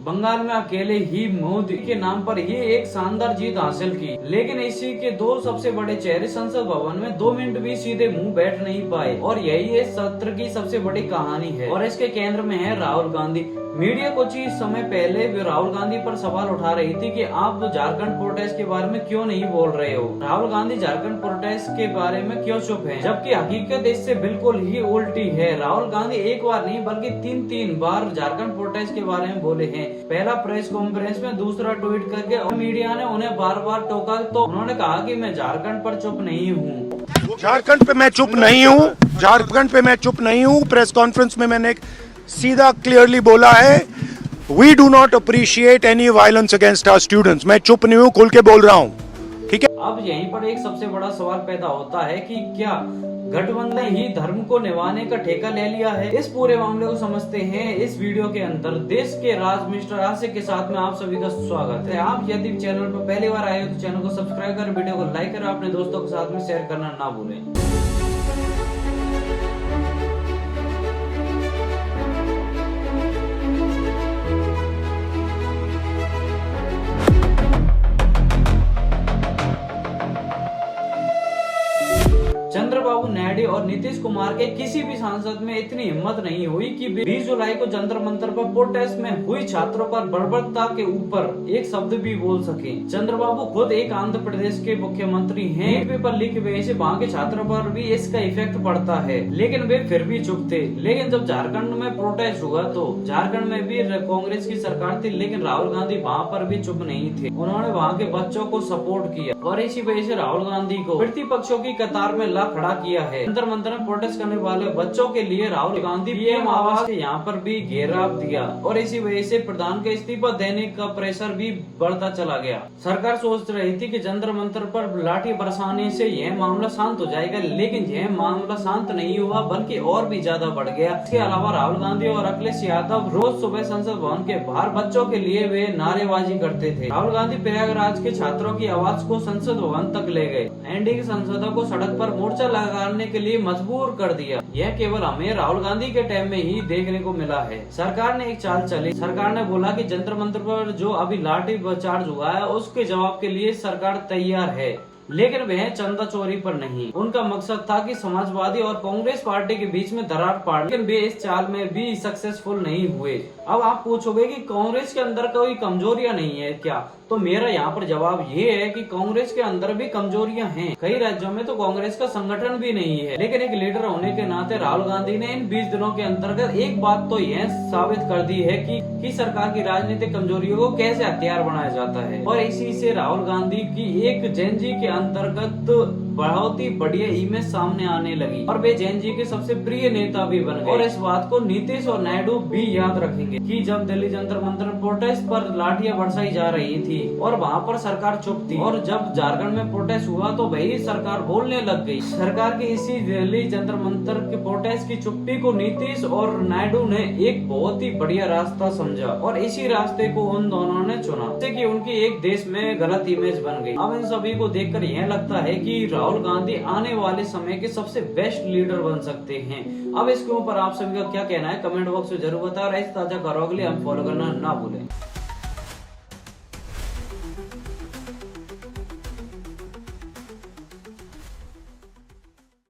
बंगाल में अकेले ही मोदी के नाम पर ही एक शानदार जीत हासिल की, लेकिन इसी के दो सबसे बड़े चेहरे संसद भवन में 2 मिनट भी सीधे मुंह बैठ नहीं पाए और यही इस सत्र की सबसे बड़ी कहानी है। और इसके केंद्र में है राहुल गांधी। मीडिया कुछ ही समय पहले भी राहुल गांधी पर सवाल उठा रही थी कि आप झारखंड प्रोटेस्ट के बारे में क्यों नहीं बोल रहे हो। राहुल गांधी झारखंड प्रोटेस्ट के बारे में क्यों चुप हैं, जबकि हकीकत इससे बिल्कुल ही उल्टी है। राहुल गांधी एक बार नहीं बल्कि 3 बार झारखंड प्रोटेस्ट के बारे में बोले हैं। पहला प्रेस कॉन्फ्रेंस में, दूसरा ट्वीट करके, और मीडिया ने उन्हें बार बार टोका तो उन्होंने कहा कि मैं झारखंड पर चुप नहीं हूँ। झारखंड पे मैं चुप नहीं हूँ, झारखंड पे मैं चुप नहीं हूँ। प्रेस कॉन्फ्रेंस में मैंने सीधा क्लियरली बोला है, we do not appreciate any violence against our students. मैं चुप नहीं हूँ, खुल के बोल रहा हूँ, ठीक है। अब यहीं पर एक सबसे बड़ा सवाल पैदा होता है कि क्या गठबंधन ही धर्म को निभाने का ठेका ले लिया है। इस पूरे मामले को समझते हैं इस वीडियो के अंदर। देश के राज मिस्टर आशिक के साथ में आप सभी का स्वागत है। आप यदि चैनल पर पहली बार आए हो तो चैनल को सब्सक्राइब कर, वीडियो को लाइक कर, अपने दोस्तों के साथ में शेयर करना ना भूलें। चंद्रबाबू नायडू और नीतीश कुमार के किसी भी सांसद में इतनी हिम्मत नहीं हुई कि 20 जुलाई को जंतर मंतर पर प्रोटेस्ट में हुई छात्रों पर बर्बरता के ऊपर एक शब्द भी बोल सके। चंद्रबाबू खुद एक आंध्र प्रदेश के मुख्यमंत्री हैं। पेपर लीक हुए से वहाँ के छात्रों पर भी इसका इफेक्ट पड़ता है, लेकिन वे फिर भी चुप थे। लेकिन जब झारखंड में प्रोटेस्ट हुआ तो झारखंड में भी कांग्रेस की सरकार थी, लेकिन राहुल गांधी वहाँ पर भी चुप नहीं थे। उन्होंने वहाँ के बच्चों को सपोर्ट किया और इसी वजह से राहुल गांधी को प्रतिपक्षों की कतार में ला खड़ा किया है। जंतर मंतर में प्रोटेस्ट करने वाले बच्चों के लिए राहुल गांधी पीएम आवास के यहाँ पर भी घेराव दिया और इसी वजह से प्रधान के इस्तीफा देने का प्रेशर भी बढ़ता चला गया। सरकार सोच रही थी कि जंतर मंतर पर लाठी बरसाने से यह मामला शांत हो जाएगा, लेकिन यह मामला शांत नहीं हुआ बल्कि और भी ज्यादा बढ़ गया। इसके अलावा राहुल गांधी और अखिलेश यादव रोज सुबह संसद भवन के बाहर बच्चों के लिए वे नारेबाजी करते थे। राहुल गांधी प्रयागराज के छात्रों की आवाज को संसद भवन तक ले गए। एनडीए के सांसदों को सड़क पर मोर्चा लगाने के लिए मजबूर कर दिया। यह केवल हमें राहुल गांधी के टाइम में ही देखने को मिला है। सरकार ने एक चाल चली। सरकार ने बोला कि जंतर मंतर पर जो अभी लाठी चार्ज हुआ है उसके जवाब के लिए सरकार तैयार है, लेकिन वह चंदा चोरी पर नहीं। उनका मकसद था कि समाजवादी और कांग्रेस पार्टी के बीच में दरार पाड़, लेकिन वे इस चाल में भी सक्सेसफुल नहीं हुए। अब आप पूछोगे कि कांग्रेस के अंदर कोई कमजोरियां नहीं है क्या, तो मेरा यहाँ पर जवाब ये है कि कांग्रेस के अंदर भी कमजोरियां हैं। कई राज्यों में तो कांग्रेस का संगठन भी नहीं है, लेकिन एक लीडर होने के नाते राहुल गांधी ने इन 20 दिनों के अंतर्गत एक बात तो यह साबित कर दी है कि सरकार की राजनीतिक कमजोरियों को कैसे हथियार बनाया जाता है। और इसी से राहुल गांधी की एक जेनजी के अंतर्गत बहुत ही बढ़िया इमेज सामने आने लगी और वे जेनजी के सबसे प्रिय नेता भी बन गए। और इस बात को नीतीश और नायडू भी याद रखेंगे कि जब दिल्ली जंतर मंतर प्रोटेस्ट पर लाठियां बरसाई जा रही थी और वहाँ पर सरकार चुप थी, और जब झारखंड में प्रोटेस्ट हुआ तो वही सरकार बोलने लग गई। सरकार की इसी दिल्ली जंतर मंतर के प्रोटेस्ट की चुप्पी को नीतीश और नायडू ने एक बहुत ही बढ़िया रास्ता समझा और इसी रास्ते को उन दोनों ने चुना, जिससे कि उनकी एक देश में गलत इमेज बन गई। अब इन सभी को देखकर यह लगता है कि राहुल गांधी आने वाले समय के सबसे बेस्ट लीडर बन सकते हैं। अब इसके ऊपर आप सभी का क्या कहना है कमेंट बॉक्स में जरूर बताएं और ऐसे ताजा खबरों के लिए हम फॉलो करना ना भूलें।